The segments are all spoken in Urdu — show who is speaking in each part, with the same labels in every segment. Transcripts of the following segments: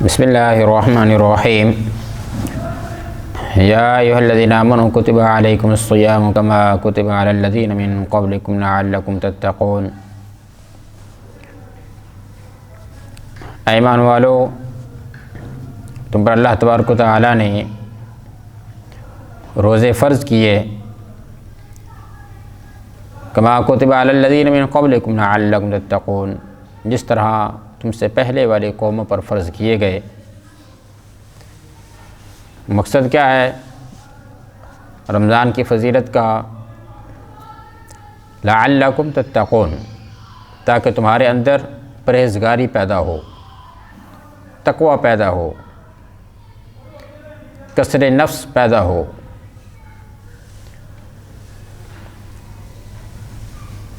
Speaker 1: بسم اللہ الرحمن الرحیم یا ایھا الذین آمنوا کتب علیکم الصیام کما کتب علی الذین من قبلکم لعلکم تتقون۔ ایمان والو، تم پر اللہ تبارک و تعالیٰ نے روزے فرض کیے، کما کتب علی الذین من قبلکم لعلکم تتقون، جس طرح تم سے پہلے والے قوموں پر فرض کیے گئے۔ مقصد کیا ہے رمضان کی فضیلت کا؟ لعلکم تتقون، تاکہ تمہارے اندر پرہیزگاری پیدا ہو، تقوی پیدا ہو، کسر نفس پیدا ہو۔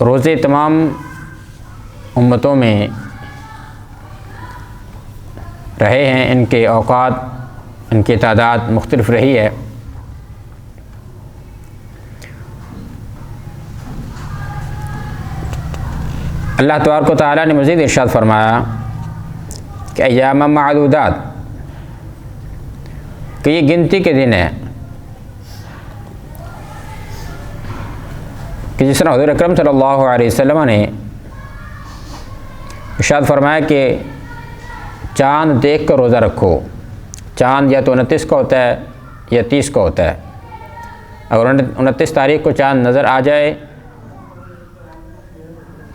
Speaker 1: روزے تمام امتوں میں رہے ہیں، ان کے اوقات، ان کی تعداد مختلف رہی ہے۔ اللہ تبارک و تعالیٰ نے مزید ارشاد فرمایا کہ ایام معدودات، کہ یہ گنتی کے دن ہیں، کہ جس طرح حضور اکرم صلی اللہ علیہ وسلم نے ارشاد فرمایا کہ چاند دیکھ کر روزہ رکھو۔ چاند یا تو 29 کا ہوتا ہے یا 30 کا ہوتا ہے۔ اگر 29 تاریخ کو چاند نظر آ جائے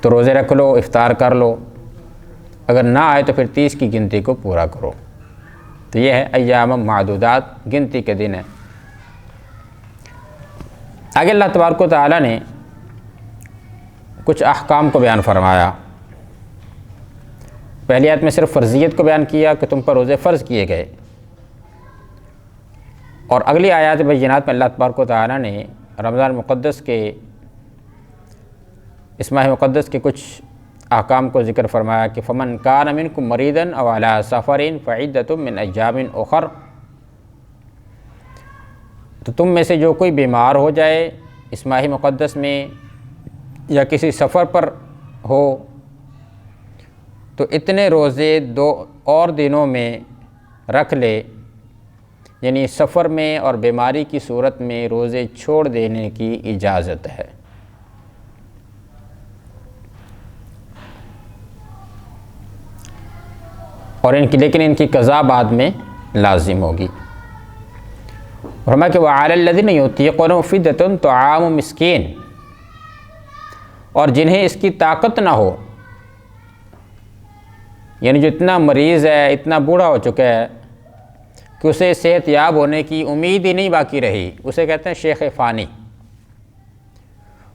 Speaker 1: تو روزے رکھ لو، افطار کر لو، اگر نہ آئے تو پھر 30 کی گنتی کو پورا کرو۔ تو یہ ہے ایام معدودات، گنتی کے دن ہے۔ آگے اللہ تبارک و تعالیٰ نے کچھ احکام کو بیان فرمایا۔ پہلی آیت میں صرف فرضیت کو بیان کیا کہ تم پر روزے فرض کیے گئے، اور اگلی آیات بینات میں اللہ تبارک و تعالیٰ نے رمضان مقدس کے، اس ماہ مقدس کے کچھ احکام کو ذکر فرمایا کہ فمن کان منکم مریضا او علی سفر فعدۃ من ایام اخر، تو تم میں سے جو کوئی بیمار ہو جائے اس ماہ مقدس میں یا کسی سفر پر ہو تو اتنے روزے 2 اور دنوں میں رکھ لے، یعنی سفر میں اور بیماری کی صورت میں روزے چھوڑ دینے کی اجازت ہے۔ اور لیکن ان کی قضا بعد میں لازم ہوگی۔ فرمایا کہ وَعَلَى الَّذِينَ يُطِيقُونَهُ فِدْيَةٌ طَعَامُ مِسْكِينٍ، اور جنہیں اس کی طاقت نہ ہو، یعنی جو اتنا مریض ہے، اتنا بوڑھا ہو چکا ہے کہ اسے صحت یاب ہونے کی امید ہی نہیں باقی رہی، اسے کہتے ہیں شیخ فانی۔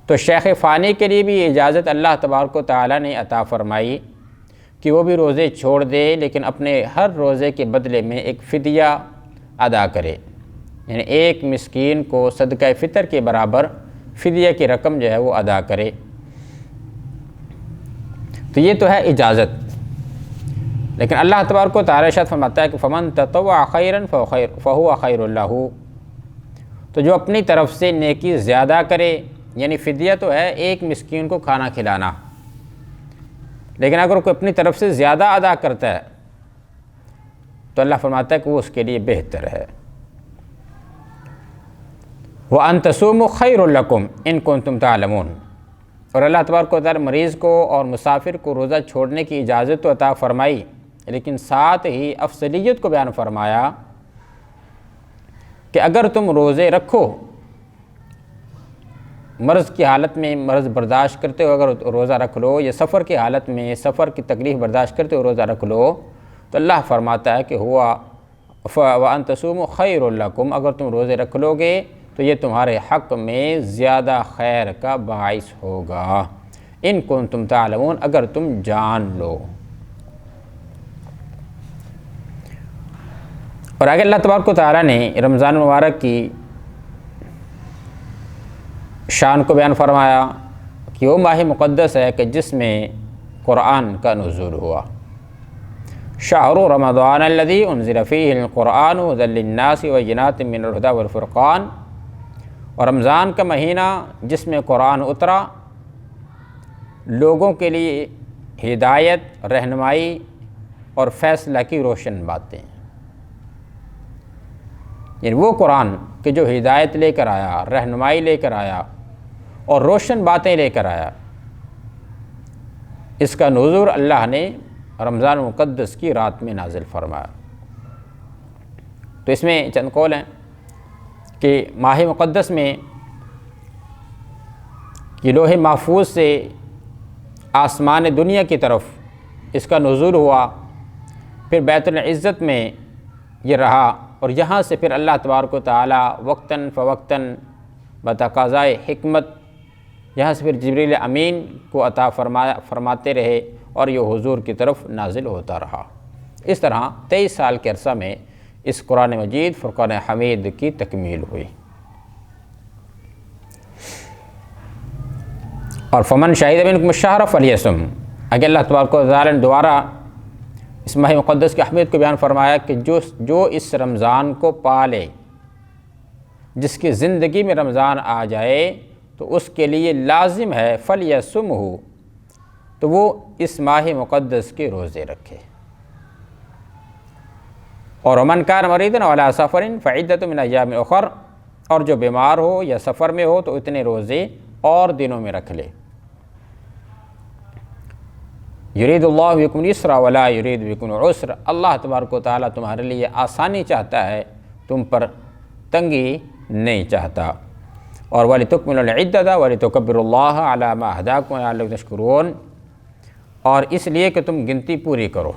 Speaker 1: تو شیخ فانی کے لیے بھی اجازت اللہ تبارک و تعالیٰ نے عطا فرمائی کہ وہ بھی روزے چھوڑ دے، لیکن اپنے ہر روزے کے بدلے میں ایک فدیہ ادا کرے، یعنی ایک مسکین کو صدقہ فطر کے برابر فدیہ کی رقم جو ہے وہ ادا کرے۔ تو یہ تو ہے اجازت، لیکن اللہ تبارک و تعالیٰ ارشاد فرماتا ہے کہ فمن تطوع خیرا فہو خیر لہ، تو جو اپنی طرف سے نیکی زیادہ کرے، یعنی فدیہ تو ہے ایک مسکین کو کھانا کھلانا، لیکن اگر کوئی اپنی طرف سے زیادہ ادا کرتا ہے تو اللہ فرماتا ہے کہ وہ اس کے لیے بہتر ہے۔ وَأَن تَصُومُوا خَيْرٌ لَكُمْ إِن كُنتُمْ تَعْلَمُونَ، اور اللہ تبارک و تعالیٰ مریض کو اور مسافر کو روزہ چھوڑنے کی اجازت تو عطا فرمائی، لیکن ساتھ ہی افضلیت کو بیان فرمایا کہ اگر تم روزے رکھو، مرض کی حالت میں مرض برداشت کرتے ہو اگر روزہ رکھ لو، یا سفر کی حالت میں سفر کی تکلیف برداشت کرتے ہو روزہ رکھ لو، تو اللہ فرماتا ہے کہ وَأَن تَصُومُوا خَيْرٌ لَكُمْ، اگر تم روزے رکھ لو گے تو یہ تمہارے حق میں زیادہ خیر کا باعث ہوگا، ان کنتم تعلمون، اگر تم جان لو۔ اور آگے اللہ تبارک و تعالیٰ نے رمضان مبارک کی شان کو بیان فرمایا کہ وہ ماہ مقدس ہے کہ جس میں قرآن کا نزول ہوا۔ شہر رمضان الذی انزل فیہ القرآن ھدی للناس وبینات من الہدی والفرقان، اور رمضان کا مہینہ جس میں قرآن اترا، لوگوں کے لیے ہدایت، رہنمائی اور فیصلہ کی روشن باتیں، یعنی وہ قرآن کہ جو ہدایت لے کر آیا، رہنمائی لے کر آیا اور روشن باتیں لے کر آیا، اس کا نزول اللہ نے رمضان مقدس کی رات میں نازل فرمایا۔ تو اس میں چند قول ہیں کہ ماہ مقدس میں یہ لوح محفوظ سے آسمان دنیا کی طرف اس کا نزول ہوا، پھر بیت العزت میں یہ رہا، اور یہاں سے پھر اللہ تبارک و تعالی وقتاً فوقتاً بتقاضائے حکمت یہاں سے پھر جبریل امین کو عطا فرماتے رہے اور یہ حضور کی طرف نازل ہوتا رہا۔ اس طرح 23 سال کے عرصہ میں اس قرآن مجید فرقان حمید کی تکمیل ہوئی۔ اور فمن شہد منکم الشہر فلیصم، اگر اللہ تبارک و تعالی نے دوبارہ اس ماہ مقدس کی اہمیت کو بیان فرمایا کہ جو اس رمضان کو پالے، جس کی زندگی میں رمضان آ جائے تو اس کے لیے لازم ہے فلیصمہ، تو وہ اس ماہ مقدس کے روزے رکھے۔ اور ومن کان مریضا علی سفر فعدۃ من ایام اخر، اور جو بیمار ہو یا سفر میں ہو تو اتنے روزے اور دنوں میں رکھ لے۔ یرید اللہ بکم الیسر ولا یرید بکم العسر، اللہ تبارک و تعالیٰ تمہارے لیے آسانی چاہتا ہے، تم پر تنگی نہیں چاہتا۔ اور وَلِتُكْمِلُوا الْعِدَّةَ وَلِتُكَبِّرُوا اللَّهَ عَلَىٰ مَا هَدَاكُمْ وَلَعَلَّكُمْ تَشْكُرُونَ، اور اس لیے کہ تم گنتی پوری کرو،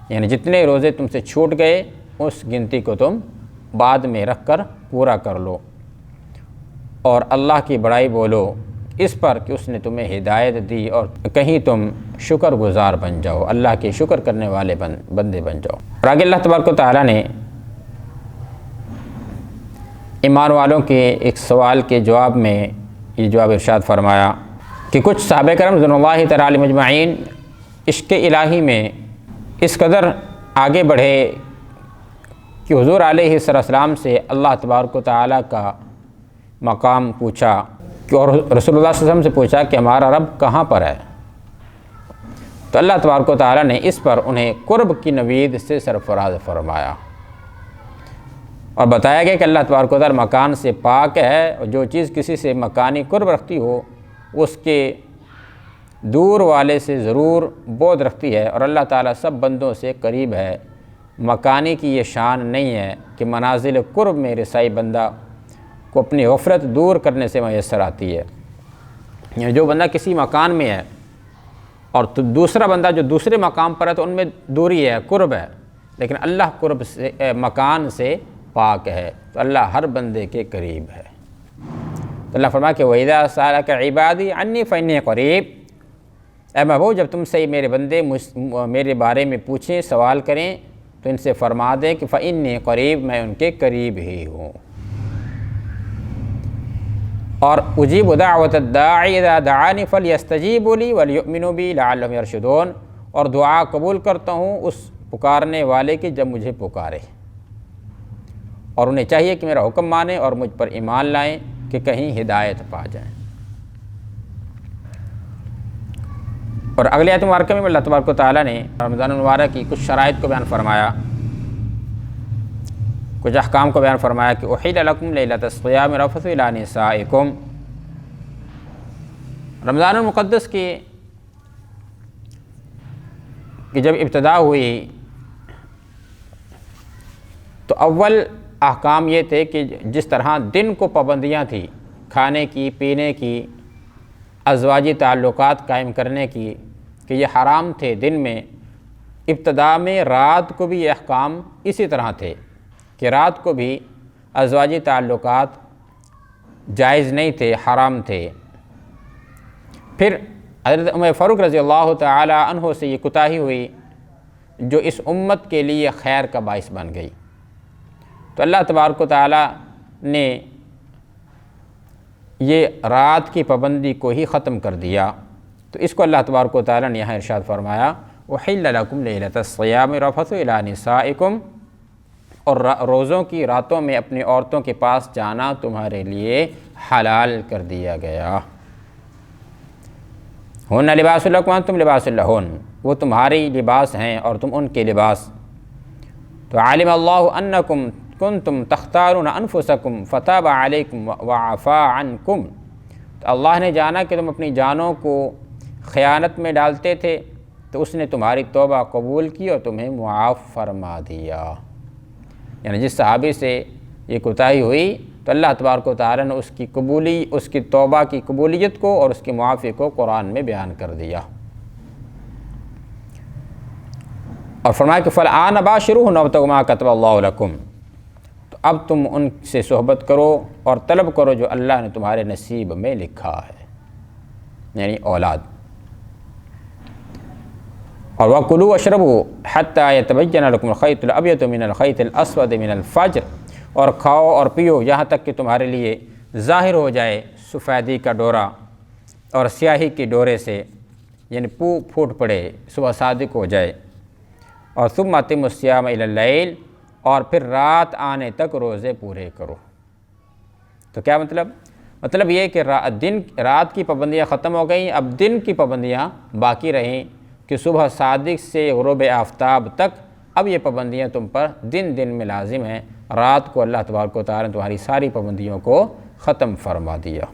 Speaker 1: یعنی جتنے روزے تم سے چھوٹ گئے اس گنتی کو تم بعد میں رکھ کر پورا کر لو، اور اللہ کی بڑائی بولو اس پر کہ اس نے تمہیں ہدایت دی، اور کہیں تم شکر گزار بن جاؤ، اللہ کے شکر کرنے والے بندے بن جاؤ۔ اور آگے اللہ تبارک و تعالیٰ نے ایمان والوں کے ایک سوال کے جواب میں یہ جواب ارشاد فرمایا کہ کچھ صحابہ کرام رضوان اللہ تعالیٰ علیہم اجمعین عشق الہی میں اس قدر آگے بڑھے کہ حضور علیہ السلام سے اللہ تبارک و تعالیٰ کا مقام پوچھا، اور رسول اللہ صلی اللہ علیہ وسلم سے پوچھا کہ ہمارا رب کہاں پر ہے، تو اللہ تبارک و تعالیٰ نے اس پر انہیں قرب کی نوید سے سرفراز فرمایا، اور بتایا گیا کہ اللہ تبارک و تعالیٰ مکان سے پاک ہے، اور جو چیز کسی سے مکانی قرب رکھتی ہو اس کے دور والے سے ضرور بعد رکھتی ہے، اور اللہ تعالیٰ سب بندوں سے قریب ہے۔ مکانی کی یہ شان نہیں ہے کہ منازل قرب میں رسائی بندہ کو اپنی غفلت دور کرنے سے میسر آتی ہے، یعنی جو بندہ کسی مکان میں ہے اور دوسرا بندہ جو دوسرے مقام پر ہے تو ان میں دوری ہے، قرب ہے، لیکن اللہ قرب سے مکان سے پاک ہے، تو اللہ ہر بندے کے قریب ہے۔ تو اللہ فرمایا کہ وَإِذَا سَأَلَكَ عِبَادِي عَنِّي فَإِنِّي قَرِيبٌ، اے محبوب جب تم سے میرے بندے میرے بارے میں پوچھیں، سوال کریں تو ان سے فرما دیں کہ فَإِنِّي قَرِيب، میں ان کے قریب ہی ہوں۔ اور اجیب دعوت الداعی اذا دعانی فلیستجیبوا لی ولیؤمنوا بی لعلہم یرشدون، اور دعا قبول کرتا ہوں اس پکارنے والے کی جب مجھے پکارے، اور انہیں چاہیے کہ میرا حکم مانیں اور مجھ پر ایمان لائیں کہ کہیں ہدایت پا جائیں۔ اور اگلے آیت مبارکہ میں اللہ تبارک و تعالیٰ نے رمضان المبارک کی کچھ شرائط کو بیان فرمایا، کچھ احکام کو بیان فرمایا کہ احل لکم لیلۃ الصیام الرفث الی نسائکم۔ رمضان المقدس کی جب ابتدا ہوئی تو اول احکام یہ تھے کہ جس طرح دن کو پابندیاں تھیں کھانے کی، پینے کی، ازواجی تعلقات قائم کرنے کی کہ یہ حرام تھے دن میں، ابتدا میں رات کو بھی یہ احکام اسی طرح تھے کہ رات کو بھی ازواجی تعلقات جائز نہیں تھے، حرام تھے۔ پھر حضرت عمر فاروق رضی اللہ تعالی عنہ سے یہ کوتاہی ہوئی جو اس امت کے لیے خیر کا باعث بن گئی، تو اللہ تبارک و تعالی نے یہ رات کی پابندی کو ہی ختم کر دیا، تو اس کو اللہ تبارک و تعالی نے یہاں ارشاد فرمایا احل لکم لیلۃ الصیام الرفث الی نسائکم، اور روزوں کی راتوں میں اپنی عورتوں کے پاس جانا تمہارے لیے حلال کر دیا گیا۔ ہن لباس لکم وانتم لباس لہن، وہ تمہاری لباس ہیں اور تم ان کے لباس۔ تو علم اللہ انکم کنتم تختارون انفسکم فتاب علیکم وعفا عنکم، تو اللہ نے جانا کہ تم اپنی جانوں کو خیانت میں ڈالتے تھے، تو اس نے تمہاری توبہ قبول کی اور تمہیں معاف فرما دیا۔ یعنی جس صحابی سے یہ کوتاہی ہوئی تو اللہ تبارک و تعالیٰ نے اس کی توبہ کی قبولیت کو اور اس کی معافی کو قرآن میں بیان کر دیا، اور فرمایا کہ فالآن باشروہن وابتغوا ما کتب اللہ لکم، تو اب تم ان سے صحبت کرو اور طلب کرو جو اللہ نے تمہارے نصیب میں لکھا ہے، یعنی اولاد۔ اور وَكُلُوا وَاشْرَبُوا حَتَّى يَتَبَيَّنَ لَكُمُ الْخَيْطُ الْأَبْيَضُ مِنَ الْخَيْطِ الْأَسْوَدِ مِنَ الْفَجْرِ، اور کھاؤ اور پیو یہاں تک کہ تمہارے لیے ظاہر ہو جائے سفیدی کا ڈورا اور سیاہی کی ڈورے سے، یعنی پھوٹ پڑے، صبح صادق ہو جائے۔ اور ثُمَّ أَتِمُّوا الصِّيَامَ إِلَى اللَّيْلِ، اور پھر رات آنے تک روزے پورے کرو۔ تو کیا مطلب یہ کہ رات کی پابندیاں ختم ہو گئیں، اب دن کی پابندیاں باقی رہیں کہ صبح صادق سے غروب آفتاب تک اب یہ پابندیاں تم پر دن میں لازم ہیں، رات کو اللہ تبارک و تعالیٰ نے تمہاری ساری پابندیوں کو ختم فرما دیا۔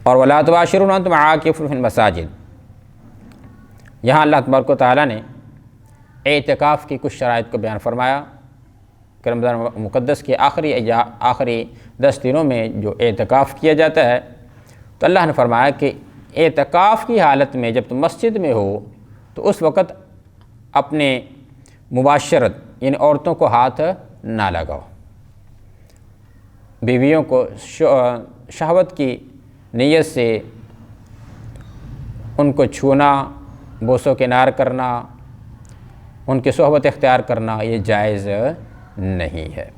Speaker 1: اور وَلَا تُبَاشِرُوهُنَّ وَأَنْتُمْ عَاكِفُونَ فِي الْمَسَاجِدِ، یہاں اللہ تبارک و تعالیٰ نے اعتکاف کی کچھ شرائط کو بیان فرمایا کہ رمضان مقدس کے آخری 10 دنوں میں جو اعتکاف کیا جاتا ہے، تو اللہ نے فرمایا کہ اعتکاف کی حالت میں جب تم مسجد میں ہو تو اس وقت اپنے مباشرت یعنی عورتوں کو ہاتھ نہ لگاؤ، بیویوں کو شہوت کی نیت سے ان کو چھونا، بوس و کنار کرنا، ان کی صحبت اختیار کرنا یہ جائز نہیں ہے۔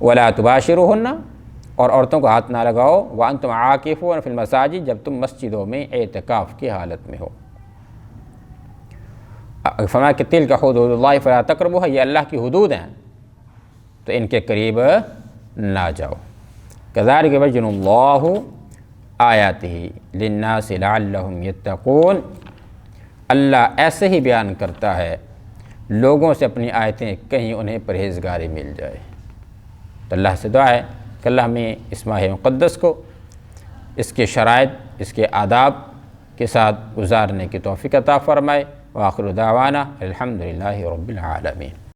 Speaker 1: وَلَا تُبَاشِرُوهُنَّ، اور عورتوں کو ہاتھ نہ لگاؤ، وَأَنْتُمْ عَاكِفُونَ فِي الْمَسَاجِدِ، جب تم مسجدوں میں اعتکاف کی حالت میں ہو۔ فرمایا کہ تِلْکَ حُدُودُ اللَّهِ فَلَا تَقْرَبُوهَا، یہ اللہ کی حدود ہیں تو ان کے قریب نہ جاؤ۔ كَذَلِكَ يُبَيِّنُ اللَّهُ آيَاتِهِ لِلنَّاسِ لَعَلَّهُمْ يَتَّقُونَ، اللہ ایسے ہی بیان کرتا ہے لوگوں سے اپنی آیتیں، کہیں انہیں پرہیزگاری مل جائے۔ تو اللہ سے دعا ہے کہ اللہ ہمیں اس ماہ مقدس کو اس کے شرائط، اس کے آداب کے ساتھ گزارنے کی توفیق عطا فرمائے۔ وآخر دعوانا الحمدللہ رب العالمین۔